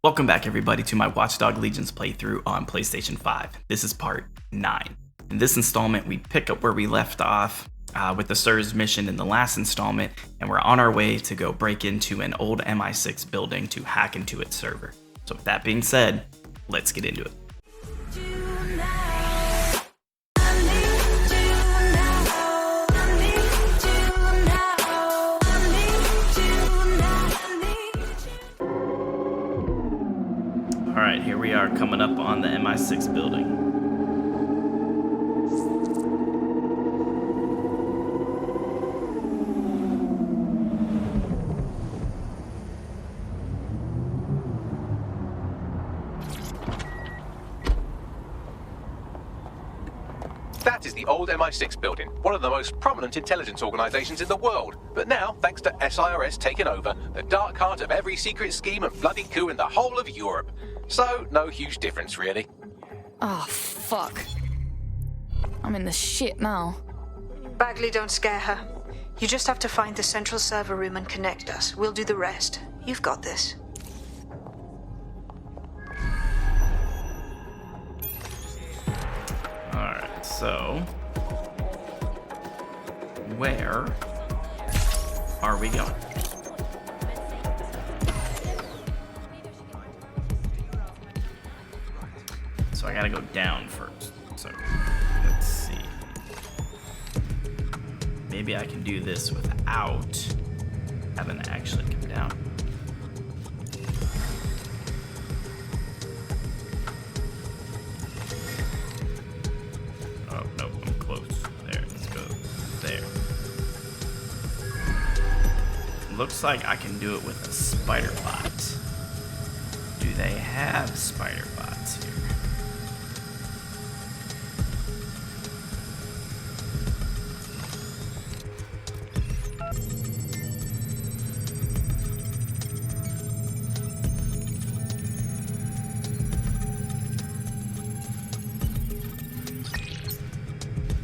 Welcome back everybody to my Watchdogs Legion's playthrough on PlayStation 5. This is part 9. In this installment we pick up where we left off with the S.I.R.S mission in the last installment, and we're on our way to go break into an old MI6 building to hack into its server. So with that being said, let's get into it. Alright, here we are coming up on the MI6 building. That is the old MI6 building, one of the most prominent intelligence organizations in the world. But now, thanks to S.I.R.S. taking over, the dark heart of every secret scheme and bloody coup in the whole of Europe. So, no huge difference, really. Oh, fuck. I'm in the shit now. Bagley, don't scare her. You just have to find the central server room and connect us. We'll do the rest. You've got this. Alright, so where are we going? So I gotta go down first. So let's see. Maybe I can do this without having to actually come down. Oh, nope, I'm close. There, let's go there. Looks like I can do it with a spider bot. Do they have spider bots here?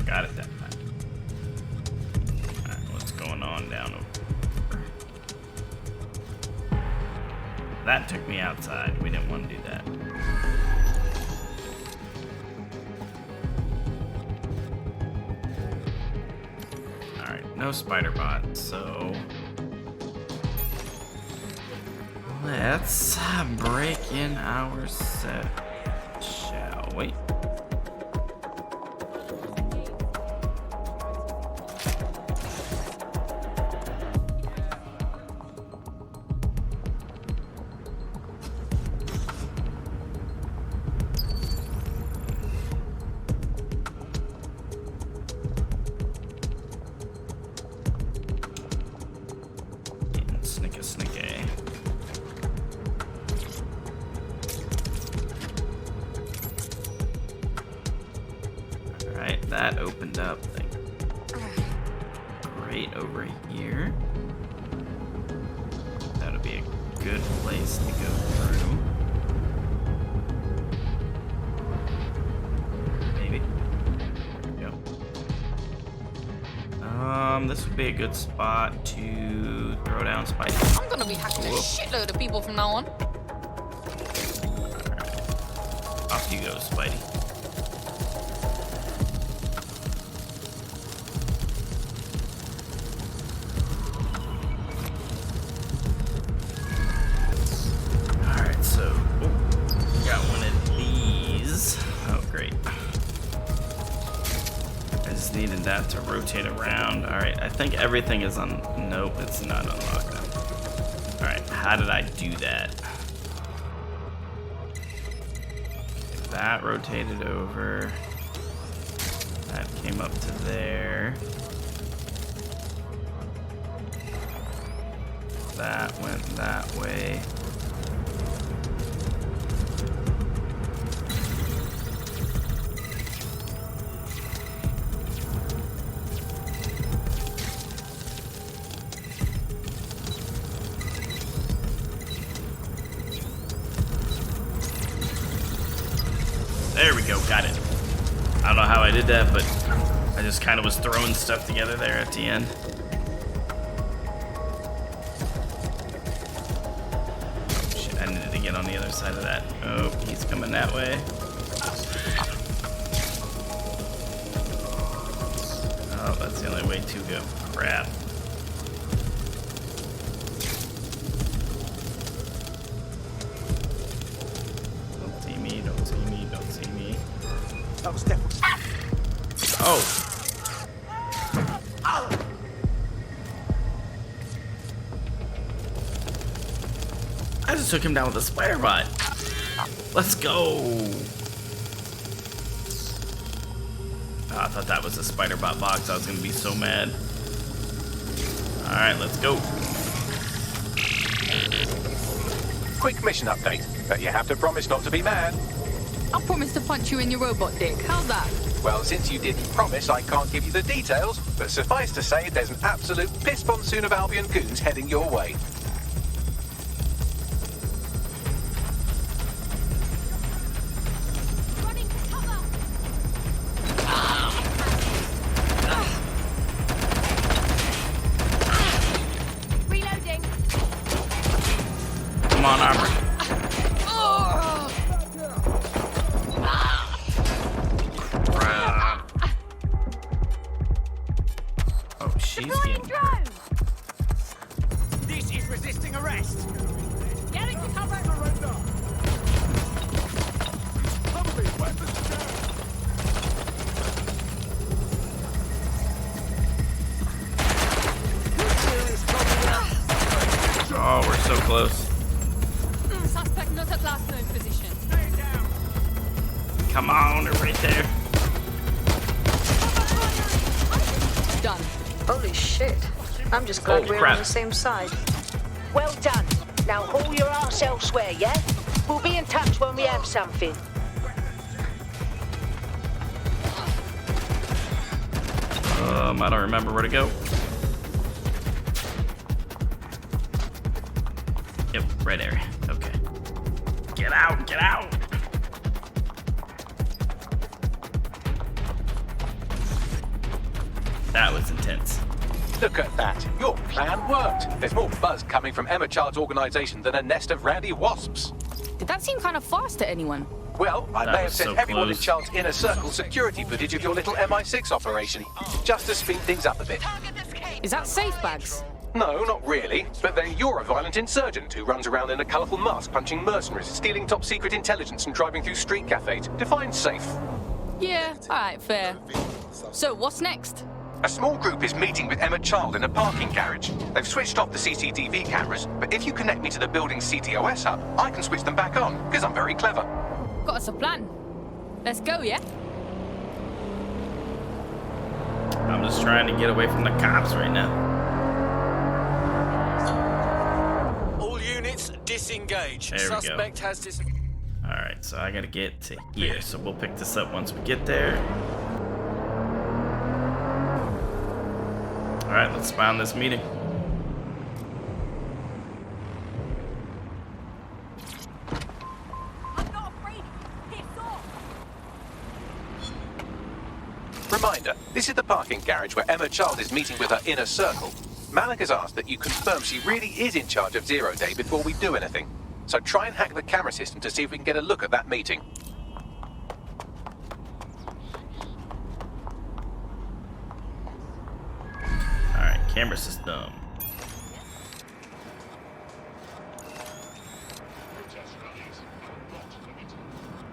Got it that time. Alright, what's going on down over? That took me outside. We didn't want to do that. Alright, no spider bot, so let's break in our set, shall we? Snicky. Alright, that opened up the grate over here. That'll be a good place to go through. Maybe. There we go. This would be a good spot to throw down Spidey. I'm gonna be hacking a shitload of people from now on. Alright. Off you go, Spidey. Alright, so got one of these. Oh, great. I just needed that to rotate around. Alright, I think everything is on. Nope, it's not unlocked. Alright, how did I do that? That rotated over. That came up to there. That went that way. There we go, got it. I don't know how I did that, but I just kind of was throwing stuff together there at the end. Oh shit, I needed to to get on the other side of that. Oh, he's coming that way. Oh, that's the only way to go. Crap. Don't see me, don't see me, don't see me. That was definitely. Oh! I just took him down with a spider bot. Let's go! Oh, I thought that was a spider bot box. I was gonna be so mad. Alright, let's go. Quick mission update, but you have to promise not to be mad. I promised to punch you in your robot dick. How's that? Well, since you didn't promise, I can't give you the details, but suffice to say there's an absolute piss monsoon of Albion goons heading your way. Running for cover! Reloading! Come on, Armor. Oh, she's getting hurt. This is resisting arrest. Getting to cover! Oh, we're so close. Suspect not at last known position. Come on, they're right there. Done. Holy shit. I'm just glad Holy we're crap. on the same side. Well done. Now haul your ass elsewhere, yeah? We'll be in touch when we have something. I don't remember where to go. Yep, right area. Okay. Get out, get out! That was intense. Look at that. Your plan worked. There's more buzz coming from Emma Child's organization than a nest of randy wasps. Did that seem kind of fast to anyone? Well, I That may have was sent so everyone in close. Child's inner circle security footage of your little MI6 operation, just to speed things up a bit. Is that safe bags? No, not really. But then you're a violent insurgent who runs around in a colourful mask punching mercenaries, stealing top secret intelligence and driving through street cafes. Define safe. Yeah, alright, fair. So, what's next? A small group is meeting with Emma Child in a parking garage. They've switched off the CCTV cameras, but if you connect me to the building's CTOS hub, I can switch them back on, because I'm very clever. Got us a plan. Let's go, yeah? I'm just trying to get away from the cops right now. All units disengage. There we go. Suspect has Alright, so I gotta get to here. So we'll pick this up once we get there. Alright, let's spawn this meeting. Reminder, this is the parking garage where Emma Child is meeting with her inner circle. Malik has asked that you confirm she really is in charge of Zero Day before we do anything. So try and hack the camera system to see if we can get a look at that meeting. Alright, camera system.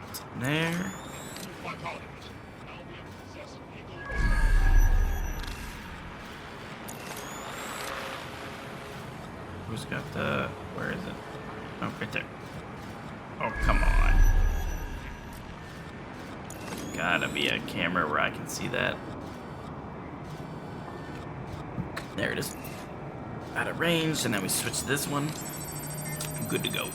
It's in there. Who's got the... where is it? Oh, right there. Oh, come on. Gotta be a camera where I can see that. There it is. Out of range, and then we switch to this one. I'm good to go.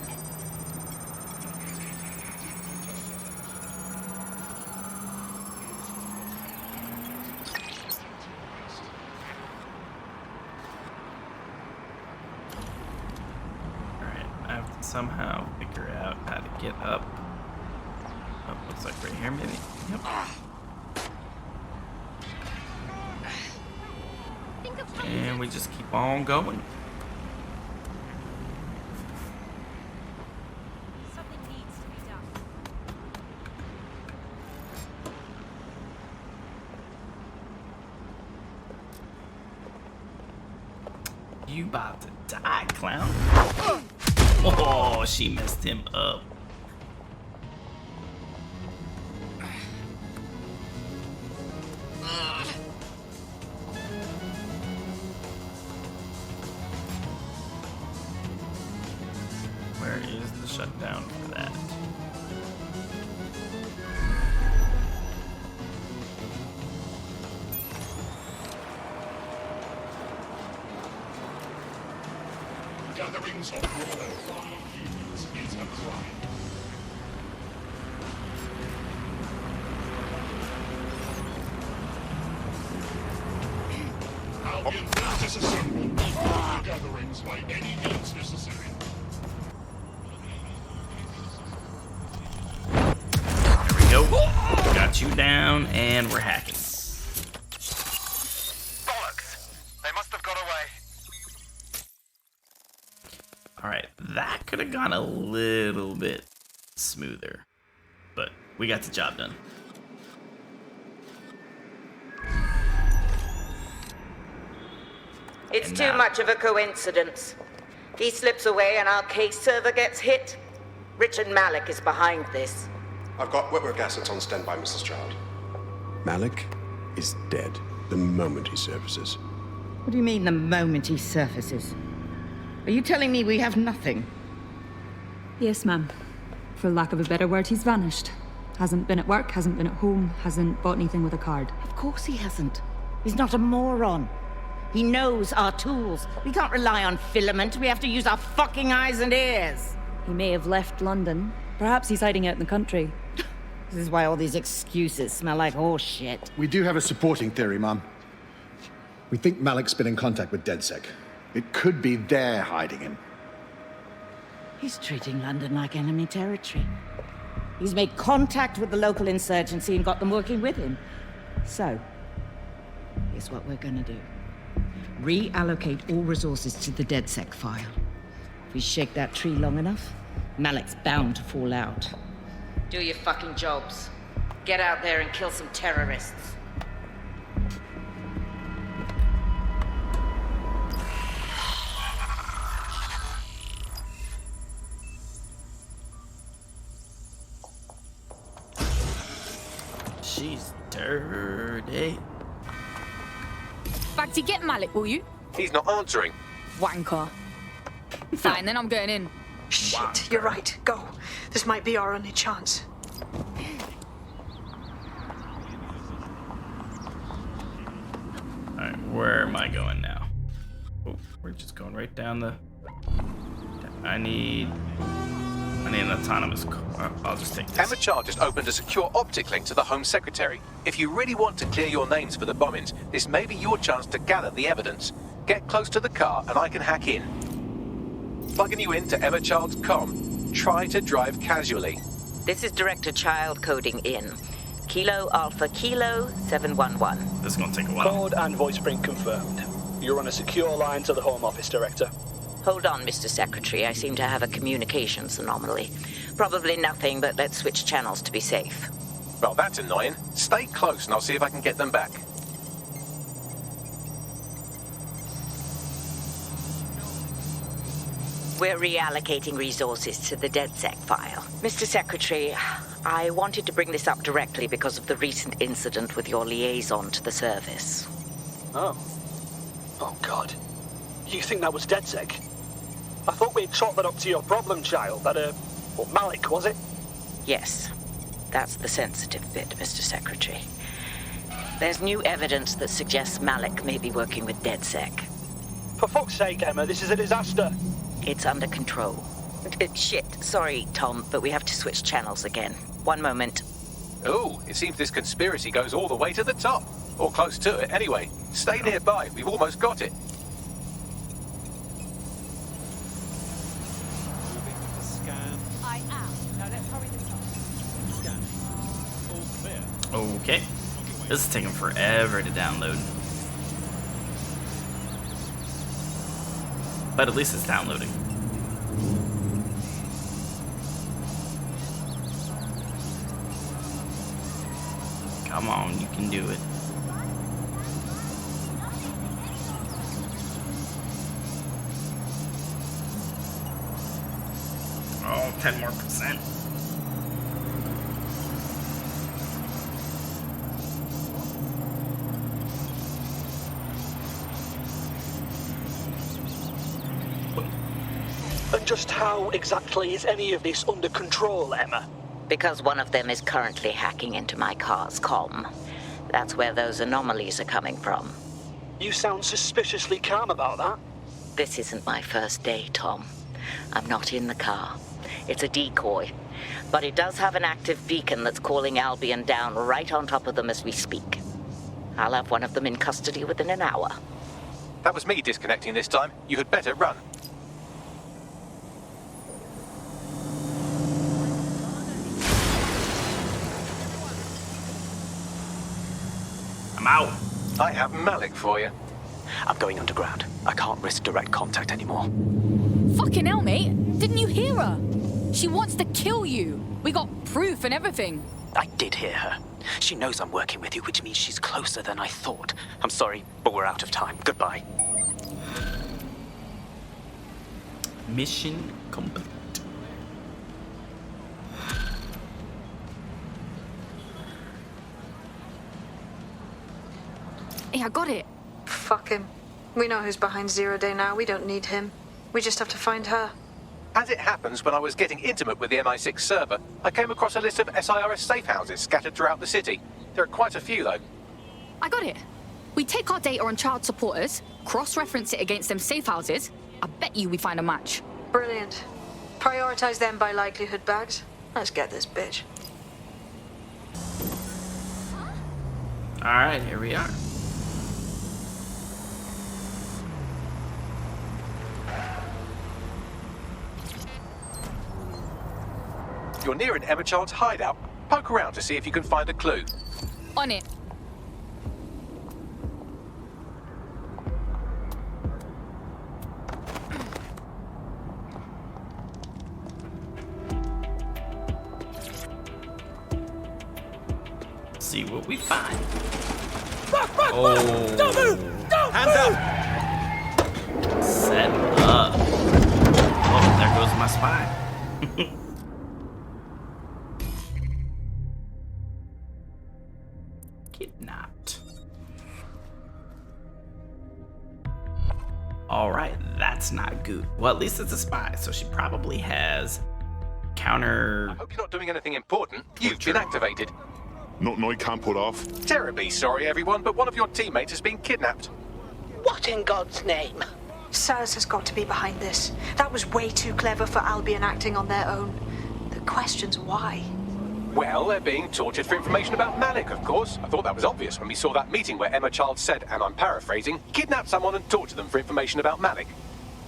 Alright, I have to somehow figure out how to get up. Oh, looks like right here, maybe. Yep. And we just keep on going. You about to die, clown. Oh, she messed him up. Where is the shutdown for that? Gatherings of more than 5 humans is a crime. Albion will disassemble all gatherings by any means necessary. There we go. Got you down, and we're hacking. Bollocks! They must have got away. Alright, that could have gone a little bit smoother, but we got the job done. It's And too now- much of a coincidence. He slips away and our case server gets hit. Richard Malik is behind this. I've got wetwork assets on standby, Mrs. Child. Malik is dead the moment he surfaces. What do you mean the moment he surfaces? Are you telling me we have nothing? Yes, ma'am. For lack of a better word, he's vanished. Hasn't been at work, hasn't been at home, hasn't bought anything with a card. Of course he hasn't. He's not a moron. He knows our tools. We can't rely on filament. We have to use our fucking eyes and ears. He may have left London. Perhaps he's hiding out in the country. This is why all these excuses smell like horse shit. We do have a supporting theory, Mum. We think Malik's been in contact with DedSec. It could be they're hiding him. He's treating London like enemy territory. He's made contact with the local insurgency and got them working with him. So, here's what we're gonna do. Reallocate all resources to the DedSec file. If we shake that tree long enough, Malik's bound to fall out. Do your fucking jobs. Get out there and kill some terrorists. She's dirty. Bagty, get Malik, will you? He's not answering. Wanker. Fine, then I'm going in. Shit, you're right. Go. This might be our only chance. Alright, where am I going now? Oh, we're just going right down the... I need an autonomous car. I'll just take this. Emma Child just opened a secure optic link to the Home Secretary. If you really want to clear your names for the bombings, this may be your chance to gather the evidence. Get close to the car and I can hack in. Plugging you into Emma Child's comm. Try to drive casually. This is Director Child coding in. Kilo Alpha Kilo 711. This is gonna take a while. Code and voice print confirmed. You're on a secure line to the Home Office, Director. Hold on, Mr. Secretary. I seem to have a communications anomaly. Probably nothing, but let's switch channels to be safe. Well, that's annoying. Stay close and I'll see if I can get them back. We're reallocating resources to the DedSec file. Mr. Secretary, I wanted to bring this up directly because of the recent incident with your liaison to the service. Oh. Oh, God. You think that was DedSec? I thought we'd chalked that up to your problem child, that, Malik, was it? Yes. That's the sensitive bit, Mr. Secretary. There's new evidence that suggests Malik may be working with DedSec. For fuck's sake, Emma, this is a disaster. It's under control. Shit, sorry, Tom, but we have to switch channels again. One moment. Ooh, it seems this conspiracy goes all the way to the top. Or close to it, anyway. Stay nearby, we've almost got it. I am. Now let's hurry this up. Scan. All clear. Okay. This is taking forever to download. But at least it's downloading. Come on, you can do it. Oh, 10 more percent. And just how exactly is any of this under control, Emma? Because one of them is currently hacking into my car's comm. That's where those anomalies are coming from. You sound suspiciously calm about that. This isn't my first day, Tom. I'm not in the car. It's a decoy. But it does have an active beacon that's calling Albion down right on top of them as we speak. I'll have one of them in custody within an hour. That was me disconnecting this time. You had better run. I'm out. I have Malik for you. I'm going underground. I can't risk direct contact anymore. Fucking hell, mate. Didn't you hear her? She wants to kill you. We got proof and everything. I did hear her. She knows I'm working with you, which means she's closer than I thought. I'm sorry, but we're out of time. Goodbye. Mission complete. Hey, I got it. Fuck him. We know who's behind Zero Day now. We don't need him. We just have to find her. As it happens, when I was getting intimate with the MI6 server, I came across a list of S.I.R.S. safe houses scattered throughout the city. There are quite a few, though. I got it. We take our data on child supporters, cross-reference it against them safe houses. I bet you we find a match. Brilliant. Prioritize them by likelihood, Bags. Let's get this bitch. Alright, here we are. You're near an Emma Child's hideout. Poke around to see if you can find a clue. On it. See what we find. Fuck! Don't move! Don't Hands up! Set up. Oh, there goes my spy. Kidnapped. Alright, that's not good. Well, at least it's a spy, so she probably has counter... I hope you're not doing anything important. You've been activated. Nothing I can't put off. Terribly sorry, everyone, but one of your teammates has been kidnapped. What in God's name? S.I.R.S has got to be behind this. That was way too clever for Albion acting on their own. The question's why. Well, they're being tortured for information about Malik, of course. I thought that was obvious when we saw that meeting where Emma Child said, and I'm paraphrasing, kidnap someone and torture them for information about Malik.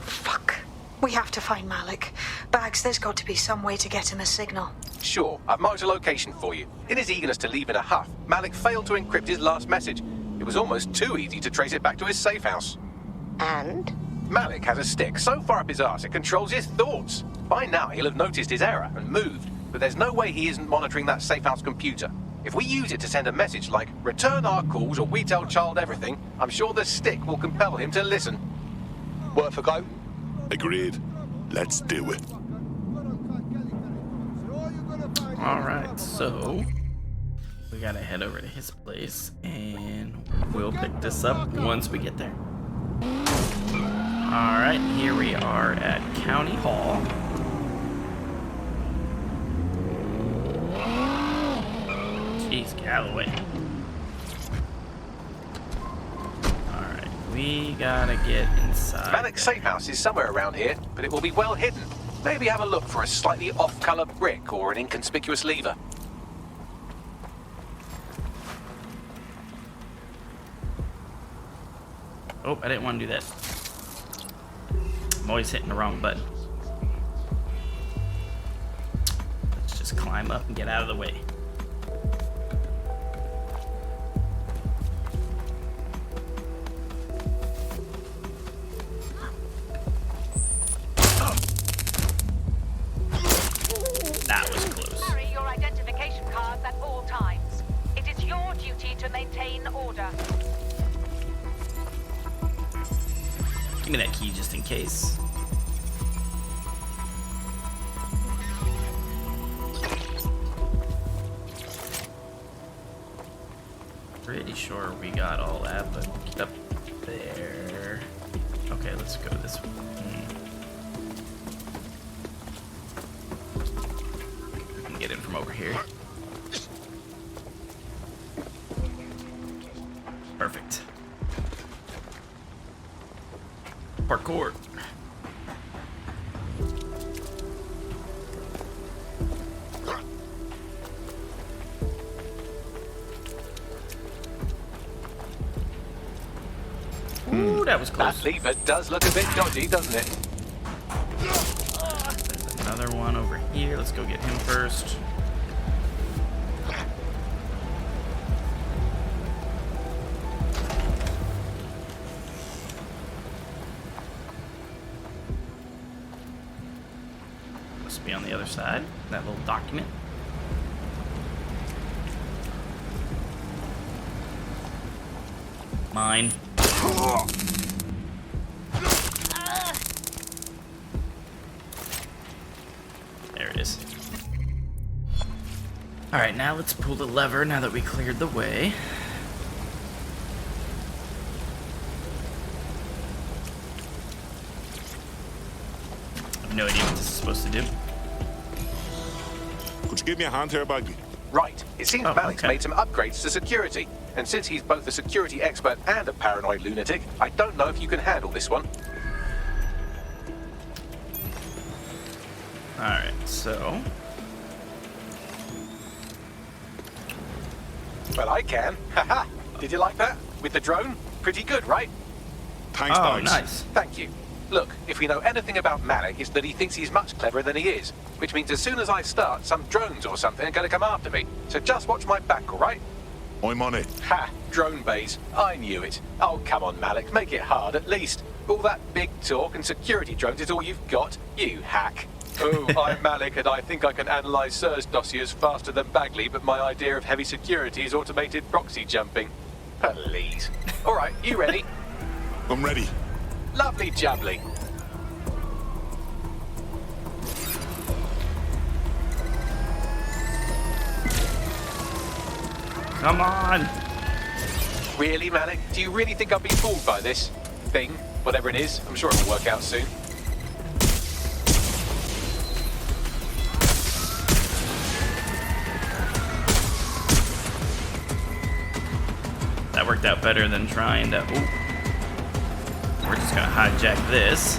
Fuck. We have to find Malik. Bags, there's got to be some way to get him a signal. Sure, I've marked a location for you. In his eagerness to leave in a huff, Malik failed to encrypt his last message. It was almost too easy to trace it back to his safe house. And? Malik has a stick so far up his arse it controls his thoughts. By now he'll have noticed his error and moved, but there's no way he isn't monitoring that safe house computer. If we use it to send a message like, return our calls or we tell Child everything, I'm sure the stick will compel him to listen. Worth a go? Agreed. Let's do it. Alright, so we gotta head over to his place and we'll pick this up once we get there. Alright, here we are at County Hall. Jeez, Galloway. Alright, we gotta get inside. Malik's safe house is somewhere around here, but it will be well hidden. Maybe have a look for a slightly off-color brick or an inconspicuous lever. Oh, I didn't want to do that. I'm always hitting the wrong button. Let's just climb up and get out of the way. That was close. Carry your identification cards at all times. It is your duty to maintain order. Give me that key just in case. Pretty sure we got all that, but get up there. Okay, let's go this way. We can get in from over here. Perfect. Parkour. Ooh, that was close. That lever does look a bit dodgy, doesn't it? There's another one over here. Let's go get him first. Must be on the other side. That little document. Mine. There it is. Alright, now let's pull the lever now that we cleared the way. I have no idea what this is supposed to do. Could you give me a hand here, Baggy? Right. It seems Malik's made some upgrades to security. And since he's both a security expert and a paranoid lunatic, I don't know if you can handle this one. Alright, so... Well, I can. Haha. Did you like that? With the drone? Pretty good, right? Thanks, oh, nice. Thank you. Look, if we know anything about Malik, it's that he thinks he's much cleverer than he is. Which means as soon as I start, some drones or something are going to come after me. So just watch my back, all right? I'm on it. Ha! Drone bays. I knew it. Oh, come on, Malik. Make it hard, at least. All that big talk and security drones is all you've got? You hack. Oh, I'm Malik, and I think I can analyze S.I.R.S dossiers faster than Bagley, but my idea of heavy security is automated proxy jumping. Please. All right, you ready? I'm ready. Lovely jubbly. Come on! Really, Malik? Do you really think I'll be fooled by this thing? Whatever it is, I'm sure it'll work out soon. That worked out better than trying to... Ooh. We're just gonna hijack this.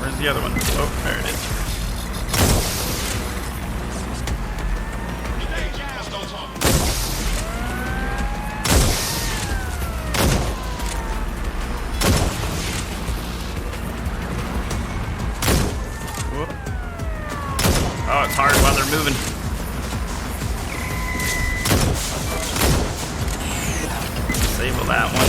Where's the other one? Oh, there it is. Oh, it's hard while they're moving. Disable that one.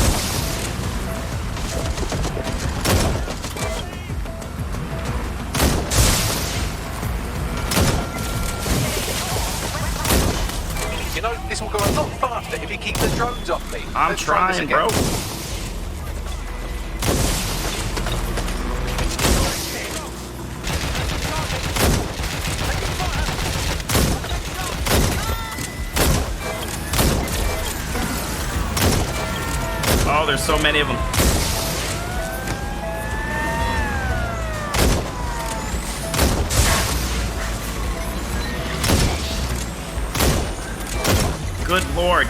You know, this will go a lot faster if you keep the drones off me. I'm Let's try this trying, again. bro. Oh, there's so many of them. Good Lord.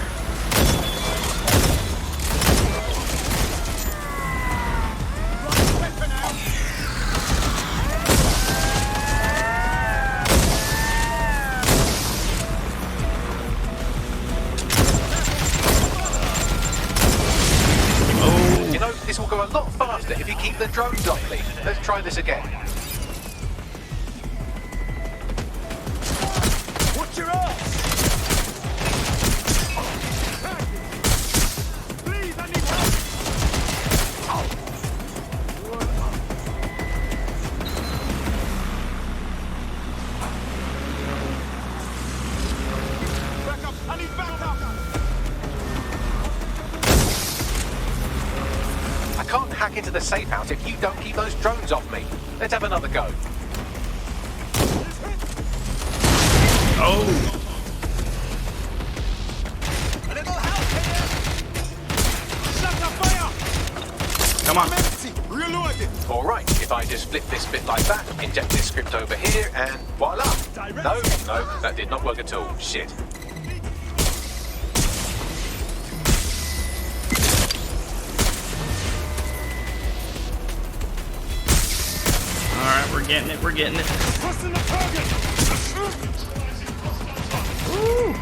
You know, this will go a lot faster if you keep the drones off me. Let's try this again. Watch your ass! Please, I need help! the safe house if you don't keep those drones off me. Let's have another go. Oh! A little help here! Shut the fire! Come on. Reload it! Alright, if I just flip this bit like that, inject this script over here, and voila! No, that did not work at all. Shit. Alright, we're getting it, we're getting it. Pressing the target! Ooh.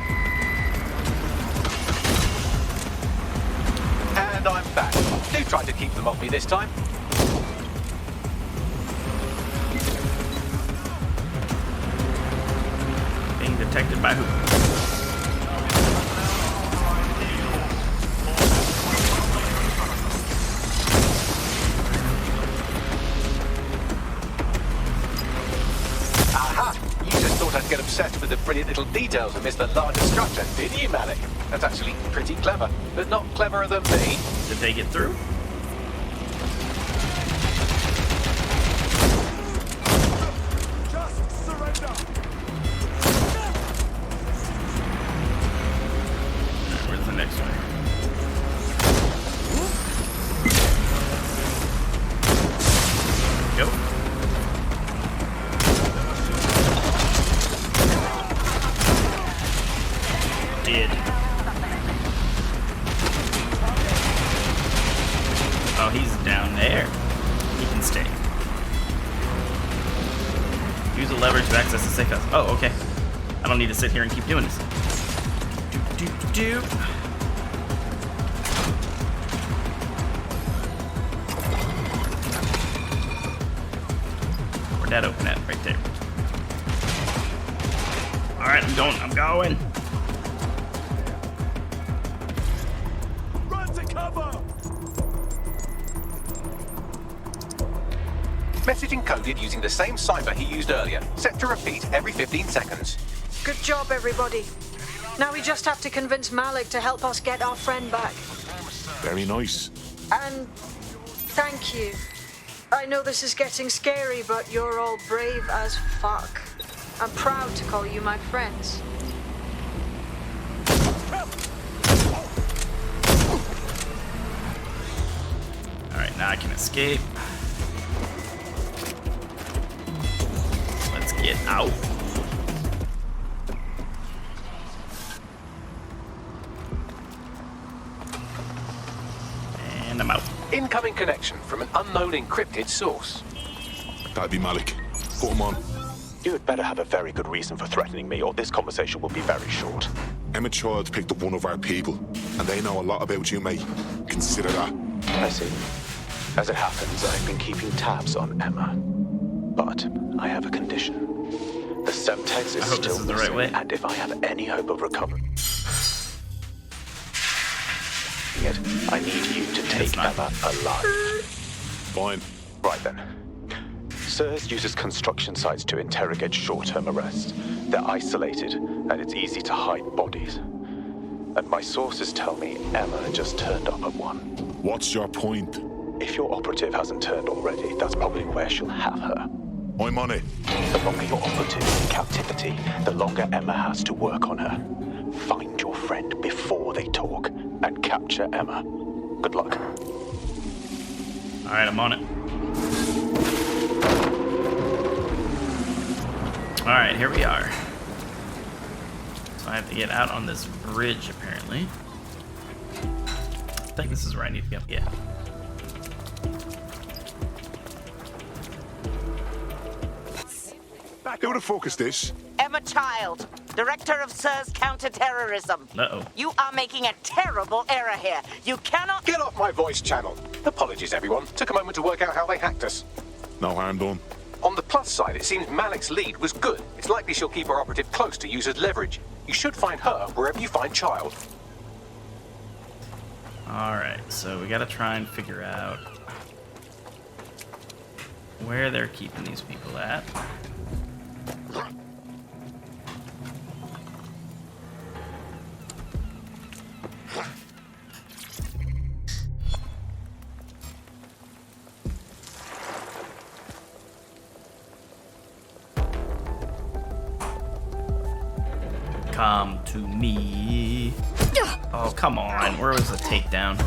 And I'm back. Do try to keep them off me this time. Being detected by who? Aha! You just thought I'd get obsessed with the brilliant little details and miss the larger structure, did you, Malik? That's actually pretty clever, but not cleverer than me. Did they get through? Just surrender! Alright, where's the next one? Go. Did. Oh, he's down there. He can stay. Use a lever to access the safe house. Oh, okay. I don't need to sit here and keep doing this. Do. Where'd that open at? Right there. Alright, I'm going. Run to cover! Message encoded using the same cipher he used earlier, set to repeat every 15 seconds. Good job, everybody. Now we just have to convince Malik to help us get our friend back. Very nice. And thank you. I know this is getting scary, but you're all brave as fuck. I'm proud to call you my friends. Alright, now I can escape. Let's get out. And I'm out. Incoming connection from an unknown encrypted source. That'd be Malik. Put him on. You had better have a very good reason for threatening me, or this conversation will be very short. Emma Child picked up one of our people, and they know a lot about you, mate. Consider that. I see. As it happens, I've been keeping tabs on Emma. But I have a condition. The Semtex is still the right way. And if I have any hope of recovery, yet I need you to take Emma alive. Fine. Right then. S.I.R.S uses construction sites to interrogate short-term arrests. They're isolated, and it's easy to hide bodies. And my sources tell me Emma just turned up at one. What's your point? If your operative hasn't turned already, that's probably where she'll have her. I'm on it. The longer your operative is in captivity, the longer Emma has to work on her. Find your friend before they talk, and capture Emma. Good luck. Alright, I'm on it. Alright, here we are. So I have to get out on this bridge, apparently. I think this is where I need to go. Yeah. Who the fuck is this? Emma Child, Director of S.I.R.S Counter-Terrorism. Uh-oh. You are making a terrible error here. You cannot... Get off my voice channel. Apologies, everyone. Took a moment to work out how they hacked us. No harm done. On the plus side, it seems Malik's lead was good. It's likely she'll keep her operative close to use as leverage. You should find her wherever you find Child. Alright, so we gotta try and figure out where they're keeping these people at. Come to me. Oh, come on. Where was the takedown?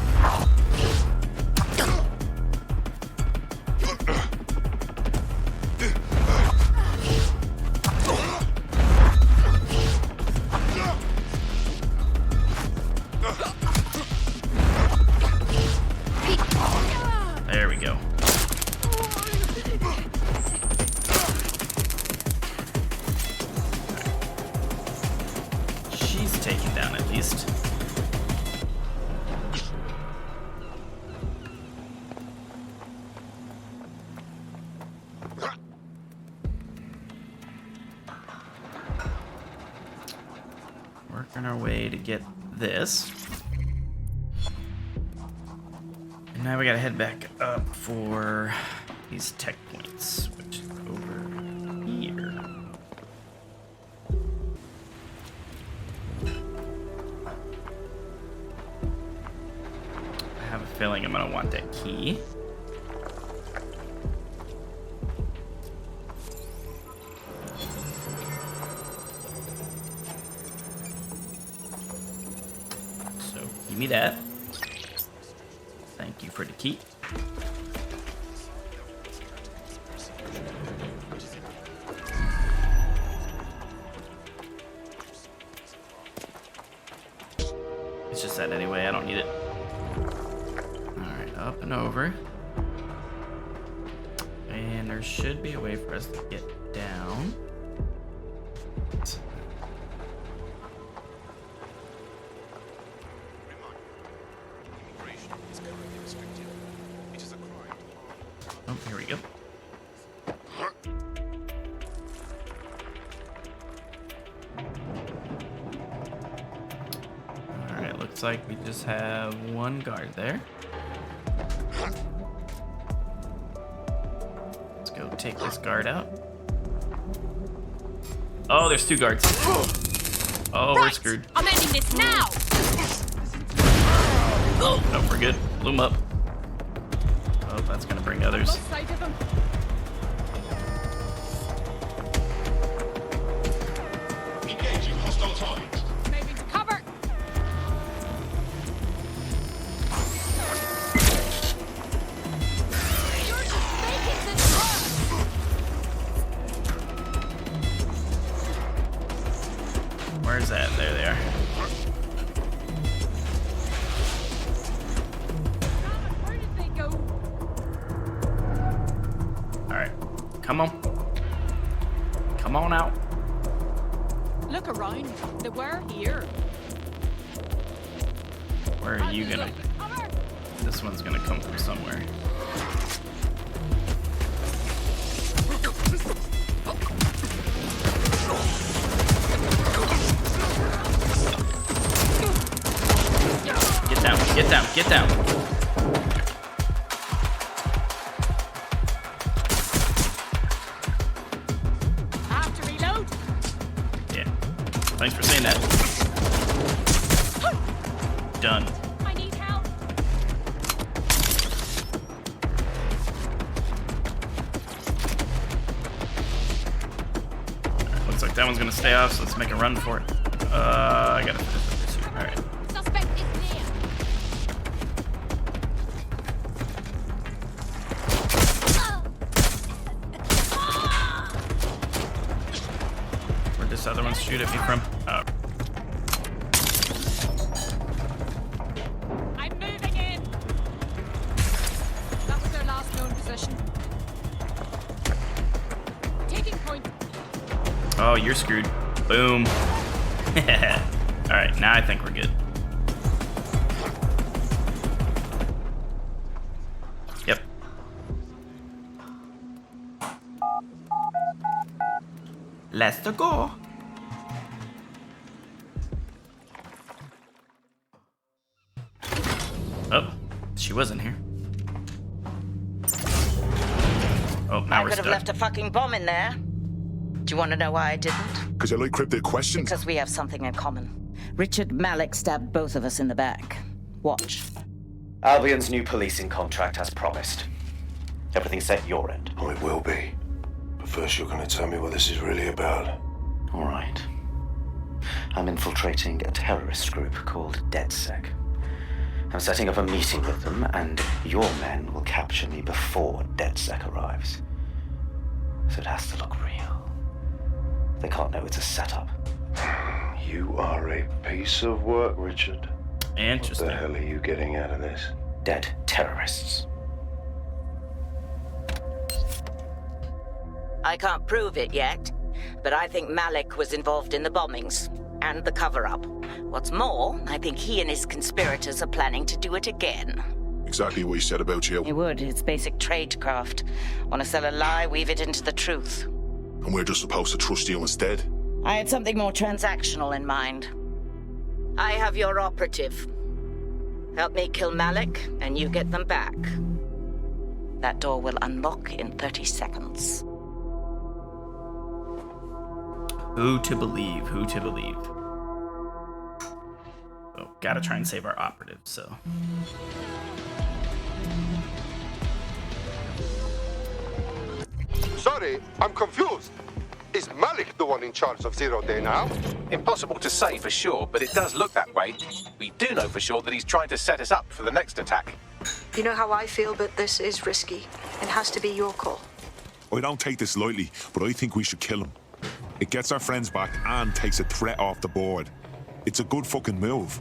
There we go. She's taken down at least. Working our way to get this. And now we gotta head back up for these tech points, which is over here. I have a feeling I'm gonna want that key. So give me that. Thank you for the key. It's just that anyway, I don't need it. Alright, up and over. And there should be a way for us to get down. Oh, here we go. Alright, looks like we just have one guard there. Let's go take this guard out. Oh, there's two guards. Oh, we're screwed. I'm ending this now! Oh, we're good. Bloom up. Oh, that's gonna bring others. Lost sight of him. Engaging hostile target. Maybe to cover. You're just making this work. Where's that? There they are. Where did they go? Alright. Come on. Come on out. Look around. They were here. Where are you gonna... This one's gonna come from somewhere. Get down, get down, get down. I have to reload. Yeah. Thanks for saying that. Done. I need help. Alright, looks like that one's gonna stay off, so let's make a run for it. I gotta finish the pursuit. Alright. Suspect is near. Where'd this other one shoot at me from? Oh. I'm moving in. That was their last known position. Taking point. Oh, you're screwed. Boom. Alright, now I think we're good. Yep. Let's go. Oh, she wasn't here. Oh, now I we're could have stuck. left a fucking bomb in there. Do you want to know why I didn't? Because I like cryptic questions. Because we have something in common. Richard Malik stabbed both of us in the back. Watch. Albion's new policing contract as promised. Everything set your end. Oh, it will be. But first you're going to tell me what this is really about. All right. I'm infiltrating a terrorist group called DedSec. I'm setting up a meeting with them, and your men will capture me before DedSec arrives. So it has to look real. They can't know it's a setup. You are a piece of work, Richard. Interesting. What the hell are you getting out of this? Dead terrorists. I can't prove it yet, but I think Malik was involved in the bombings and the cover-up. What's more, I think he and his conspirators are planning to do it again. Exactly what he said about you. He would. It's basic tradecraft. Want to sell a lie, weave it into the truth. And we're just supposed to trust you instead? I had something more transactional in mind. I have your operative. Help me kill Malik, and you get them back. That door will unlock in 30 seconds. Who to believe? Who to believe? Oh, gotta try and save our operative, so. Sorry, I'm confused. Is Malik the one in charge of Zero Day now? Impossible to say for sure, but it does look that way. We do know for sure that he's trying to set us up for the next attack. You know how I feel, but this is risky. It has to be your call. I don't take this lightly, but I think we should kill him. It gets our friends back and takes a threat off the board. It's a good fucking move.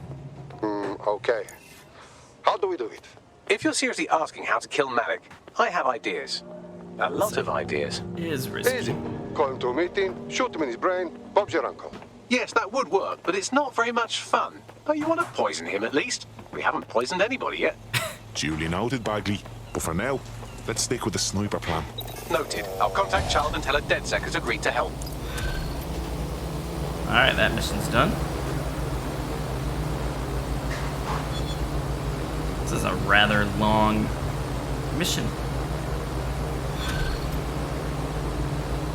Okay. How do we do it? If you're seriously asking how to kill Malik, I have ideas. A lot of ideas. Is risky. Easy. Call him to a meeting, shoot him in his brain, Bob's your uncle. Yes, that would work, but it's not very much fun. Don't you want to poison him at least? We haven't poisoned anybody yet. Duly noted, Bagley. But for now, let's stick with the sniper plan. Noted. I'll contact Child and tell her DedSec has agreed to help. Alright, that mission's done. This is a rather long mission.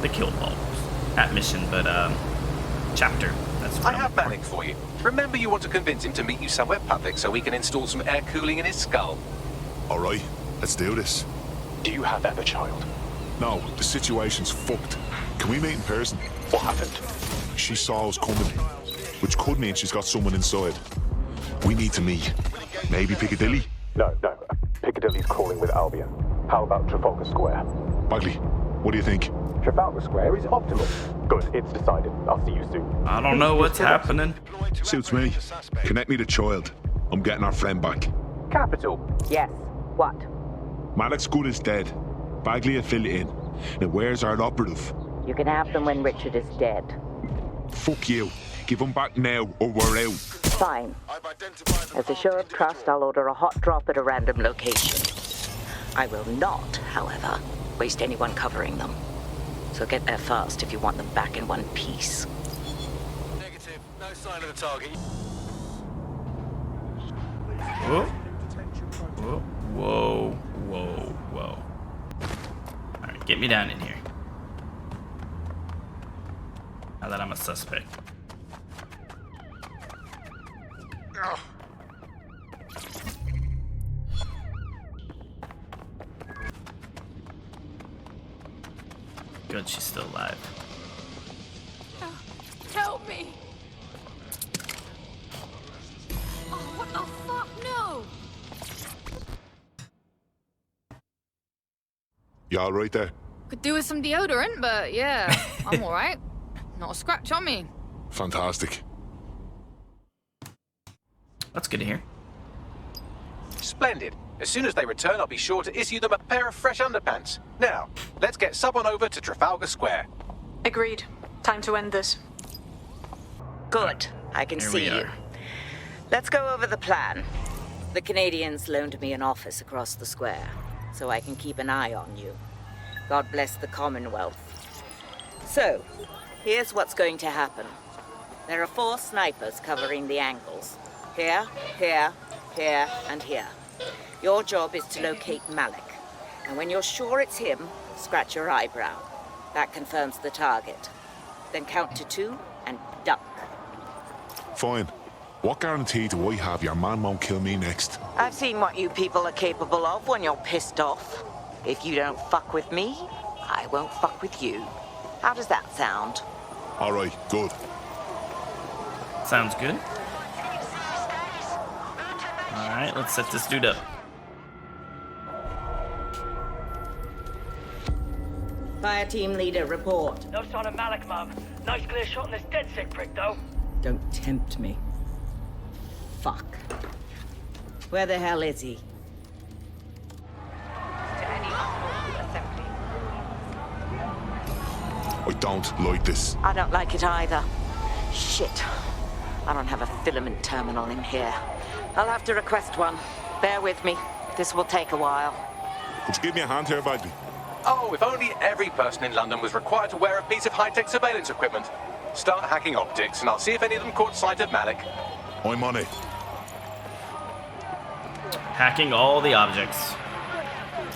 The kill balls. Not mission, but chapter. That's what I have Malik for you. Remember, you want to convince him to meet you somewhere public so we can install some air cooling in his skull. All right, let's do this. Do you have Everchild? No, the situation's fucked. Can we meet in person? What happened? She saw us coming, which could mean she's got someone inside. We need to meet. Maybe Piccadilly? No. Piccadilly's crawling with Albion. How about Trafalgar Square? Bagley, what do you think? Trafalgar Square is optimal. Good, it's decided. I'll see you soon. I don't know what's happening. Suits me. Connect me to Child. I'm getting our friend back. Capital. Yes. What? Malik's good as dead. Bagley will fill it in. Now where's our operative? You can have them when Richard is dead. Fuck you. Give them back now or we're out. Fine. As a show of trust, I'll order a hot drop at a random location. I will not, however, waste anyone covering them. So get there fast if you want them back in one piece. Negative. No sign of the target. Whoa. Alright, get me down in here. Now that I'm a suspect. Good, she's still alive. Help me! Oh, what the fuck? No! You all right there? Could do with some deodorant, but yeah, I'm alright. Not a scratch on me. Fantastic. That's good to hear. Splendid. As soon as they return, I'll be sure to issue them a pair of fresh underpants. Now, let's get someone over to Trafalgar Square. Agreed. Time to end this. Good. I can Here see we you. are. Let's go over the plan. The Canadians loaned me an office across the square, so I can keep an eye on you. God bless the Commonwealth. So, here's what's going to happen. There are 4 snipers covering the angles. Here, here, here, and here. Your job is to locate Malik. And when you're sure it's him, scratch your eyebrow. That confirms the target. Then count to 2 and duck. Fine. What guarantee do I have your man won't kill me next? I've seen what you people are capable of when you're pissed off. If you don't fuck with me, I won't fuck with you. How does that sound? All right, good. Sounds good. Alright, let's set this dude up. Fire team leader, report. No sign of Malik, Mum. Nice clear shot on this DedSec prick, though. Don't tempt me. Fuck. Where the hell is he? I don't like this. I don't like it either. Shit. I don't have a filament terminal in here. I'll have to request one. Bear with me. This will take a while. Could you give me a hand here, Bagley? Oh, if only every person in London was required to wear a piece of high-tech surveillance equipment. Start hacking optics, and I'll see if any of them caught sight of Malik. I'm on it. Hacking all the objects.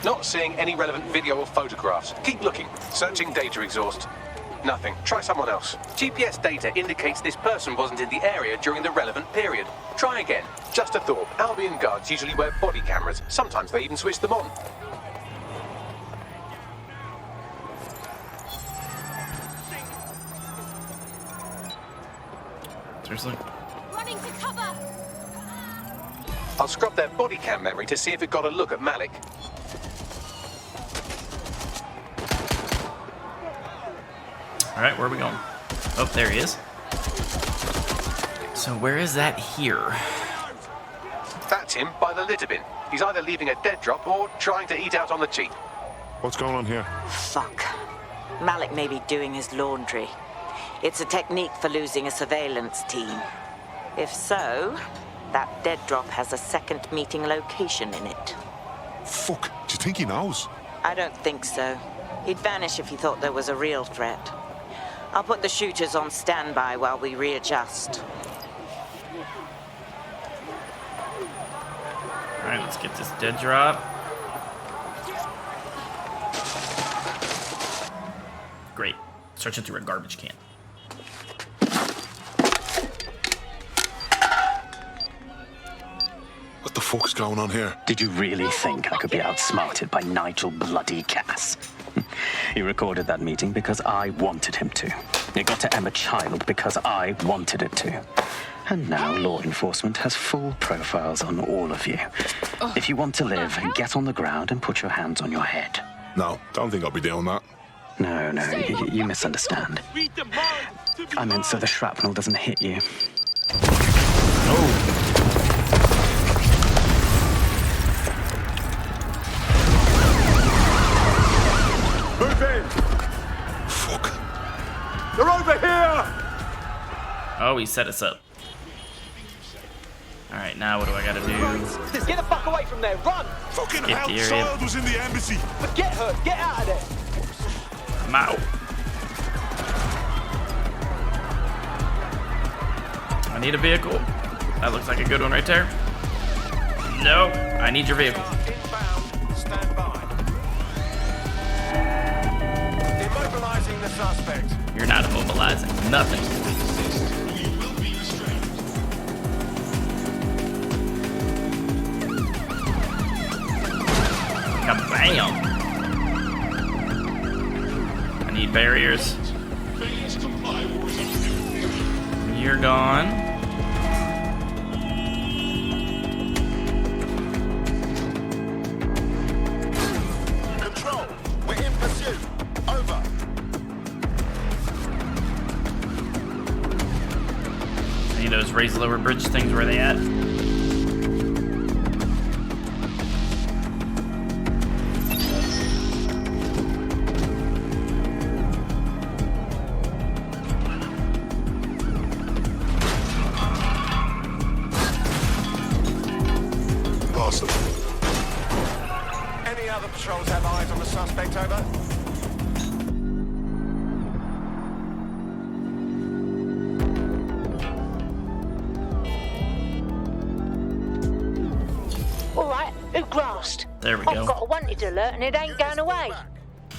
Not seeing any relevant video or photographs. Keep looking. Searching data exhaust. Nothing. Try someone else. GPS data indicates this person wasn't in the area during the relevant period. Try again. Just a thought. Albion guards usually wear body cameras. Sometimes they even switch them on. Seriously? Running to cover! I'll scrub their body cam memory to see if it got a look at Malik. Alright, where are we going? Oh, there he is. So where is that here? That's him by the litter bin. He's either leaving a dead drop or trying to eat out on the cheap. What's going on here? Fuck. Malik may be doing his laundry. It's a technique for losing a surveillance team. If so, that dead drop has a second meeting location in it. Fuck, do you think he knows? I don't think so. He'd vanish if he thought there was a real threat. I'll put the shooters on standby while we readjust. Alright, let's get this dead drop. Great. Searching through a garbage can. What the fuck's going on here? Did you really think I could be outsmarted by Nigel bloody Cass? He recorded that meeting because I wanted him to. It got to Emma Child because I wanted it to. And now law enforcement has full profiles on all of you. If you want to live, get on the ground and put your hands on your head. No, don't think I'll be doing that. No, you misunderstand. I meant so the shrapnel doesn't hit you. Oh. Move in! Fuck. They're over here! Oh, he set us up. Alright, now what do I gotta do? Get the fuck away from there, run! Fucking Get hell, the area. Child was in the embassy. Forget her, get out of there! I'm out. I need a vehicle. That looks like a good one right there. Nope, I need your vehicle. Stand by. Immobilizing the suspect. You're not immobilizing nothing. Kabam! I need barriers. You're gone. Control, we're in pursuit. Over. I need those raised lower bridge things. Where are they at? Lost him. Any other patrols have eyes on the suspect, over? Alright, who grasped? There we I've go. got a wanted alert and it ain't going away.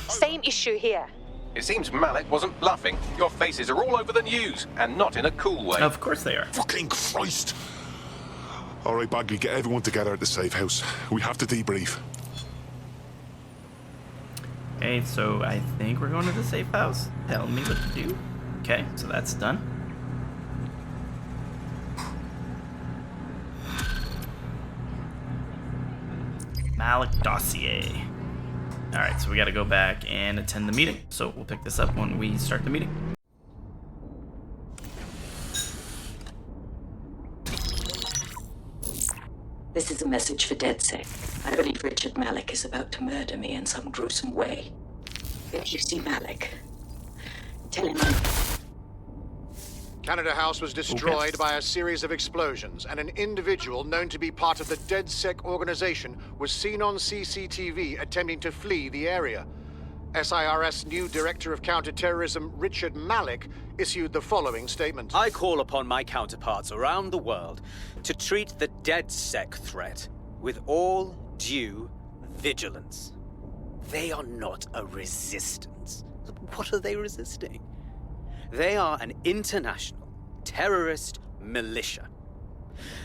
Same issue here. It seems Malik wasn't bluffing. Your faces are all over the news, and not in a cool way. Of course they are. Fucking Christ. All right, Bagley, get everyone together at the safe house. We have to debrief. Okay, so I think we're going to the safe house. Tell me what to do. Okay, so that's done. Malik dossier. Alright, so we gotta go back and attend the meeting. So we'll pick this up when we start the meeting. This is a message for DedSec. I believe Richard Malik is about to murder me in some gruesome way. If you see Malik, tell him Canada House was destroyed by a series of explosions, and an individual known to be part of the DedSec organization was seen on CCTV attempting to flee the area. S.I.R.S. new Director of Counterterrorism, Richard Malik, issued the following statement. I call upon my counterparts around the world to treat the DedSec threat with all due vigilance. They are not a resistance. What are they resisting? They are an international terrorist militia.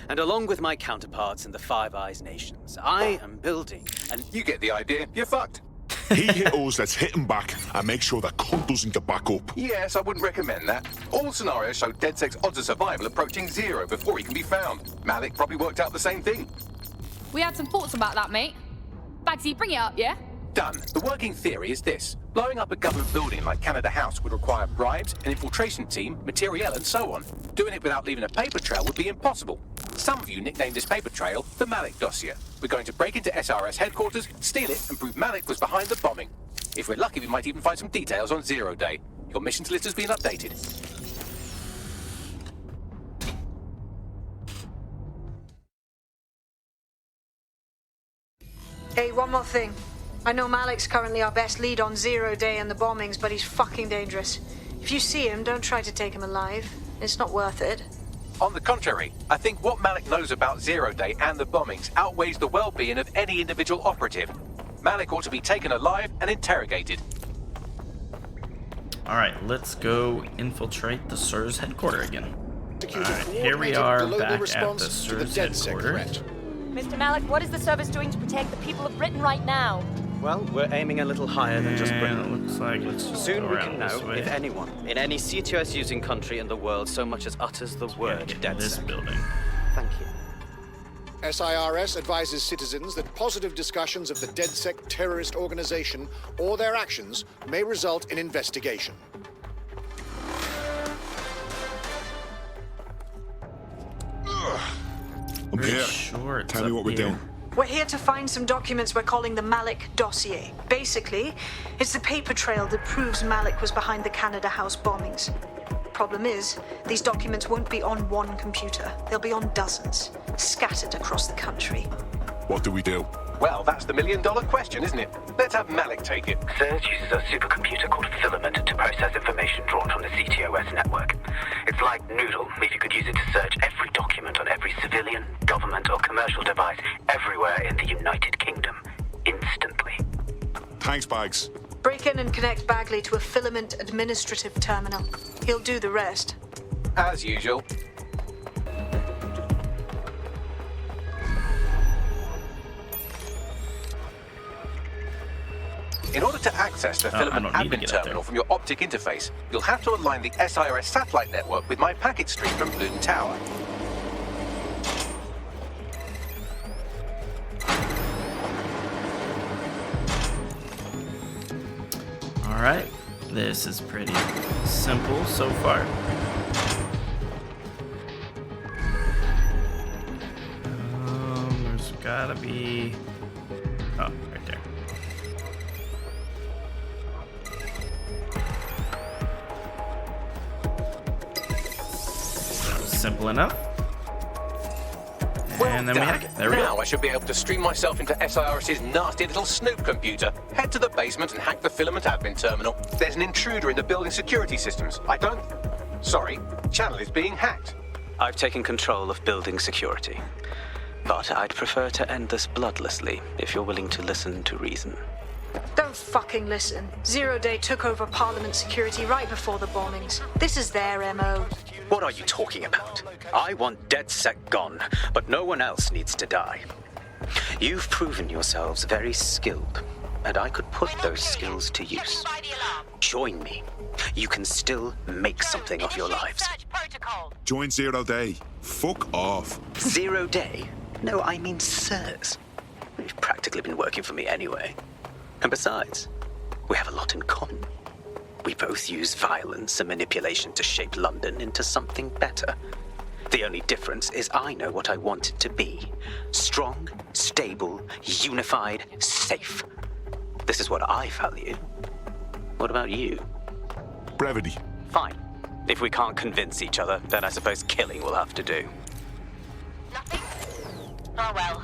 And along with my counterparts in the Five Eyes nations, I am building an... You get the idea. You're fucked. He hit us, let's hit him back and make sure that cunt doesn't get back up. Yes, I wouldn't recommend that. All scenarios show DedSec's odds of survival approaching 0 before he can be found. Malik probably worked out the same thing. We had some thoughts about that, mate. Bagsy, bring it up, yeah? Done. The working theory is this. Blowing up a government building like Canada House would require bribes, an infiltration team, materiel, and so on. Doing it without leaving a paper trail would be impossible. Some of you nicknamed this paper trail the Malik dossier. We're going to break into S.I.R.S. headquarters, steal it, and prove Malik was behind the bombing. If we're lucky, we might even find some details on Zero Day. Your missions list has been updated. Hey, one more thing. I know Malik's currently our best lead on Zero Day and the bombings, but he's fucking dangerous. If you see him, don't try to take him alive. It's not worth it. On the contrary, I think what Malik knows about Zero Day and the bombings outweighs the well-being of any individual operative. Malik ought to be taken alive and interrogated. Alright, let's go infiltrate the S.I.R.S headquarters again. Alright, here we are back at the S.I.R.S headquarters. Mr. Malik, what is the service doing to protect the people of Britain right now? Well, we're aiming a little higher than just Britain. It looks like let's just Soon go we around can this know way. if anyone in any C2S using country in the world so much as utters the word DedSec. This building. Thank you. S.I.R.S. advises citizens that positive discussions of the DedSec terrorist organization or their actions may result in investigation. I'm here. Sure, it's Tell me up what we're here. doing. We're here to find some documents we're calling the Malik dossier. Basically, it's the paper trail that proves Malik was behind the Canada House bombings. Problem is, these documents won't be on one computer. They'll be on dozens, scattered across the country. What do we do? Well, that's the million-dollar question, isn't it? Let's have Malik take it. S.I.R.S uses a supercomputer called Filament to process information drawn from the CTOS network. It's like Noodle, if you could use it to search every document on every civilian, government, or commercial device everywhere in the United Kingdom, instantly. Thanks, Bags. Break in and connect Bagley to a Filament administrative terminal. He'll do the rest. As usual. In order to access the Filament admin terminal from your optic interface, you'll have to align the S.I.R.S. satellite network with my packet stream from Bloom Tower. Alright, this is pretty simple so far. There's gotta be... Oh, right there. That was simple enough. And then we have it. There we Now go. I should be able to stream myself into S.I.R.S's nasty little snoop computer, head to the basement and hack the Filament admin terminal. There's an intruder in the building security systems. Sorry, channel is being hacked. I've taken control of building security. But I'd prefer to end this bloodlessly, if you're willing to listen to reason. Don't fucking listen. Zero Day took over Parliament security right before the bombings. This is their MO. What are you talking about? I want DedSec gone, but no one else needs to die. You've proven yourselves very skilled, and I could put those skills to use. Join me. You can still make something of your lives. Join Zero Day. Fuck off. Zero Day? No, I mean S.I.R.S. You've practically been working for me anyway. And besides, we have a lot in common. We both use violence and manipulation to shape London into something better. The only difference is I know what I want it to be. Strong, stable, unified, safe. This is what I value. What about you? Brevity. Fine. If we can't convince each other, then I suppose killing will have to do. Nothing? Oh well.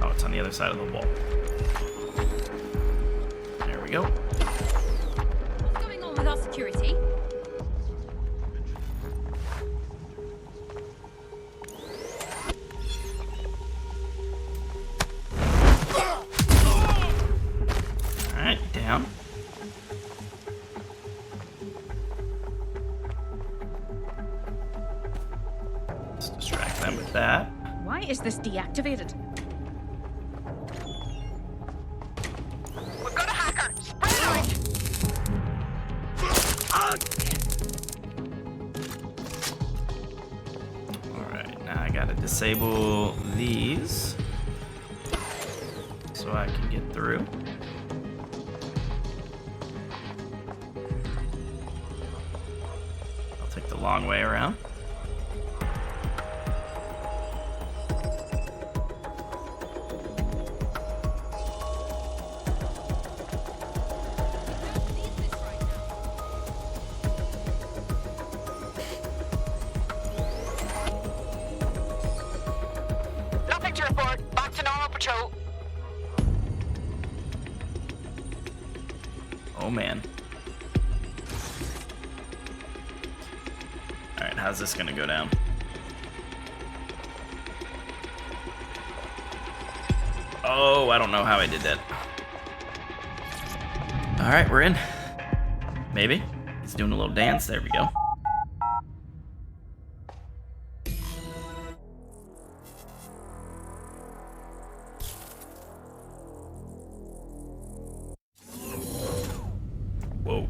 Oh, it's on the other side of the wall. There we go. What's going on with our security? Alright, down. Let's distract them with that. Why is this deactivated? We've got a hacker! Spread Alright, now I gotta disable these so I can get through. I'll take the long way around. Nothing to report. Back to normal patrol. Oh man. Alright, how's this gonna go down? Oh, I don't know how I did that. Alright, we're in. Maybe. He's doing a little dance. There we go. Whoa.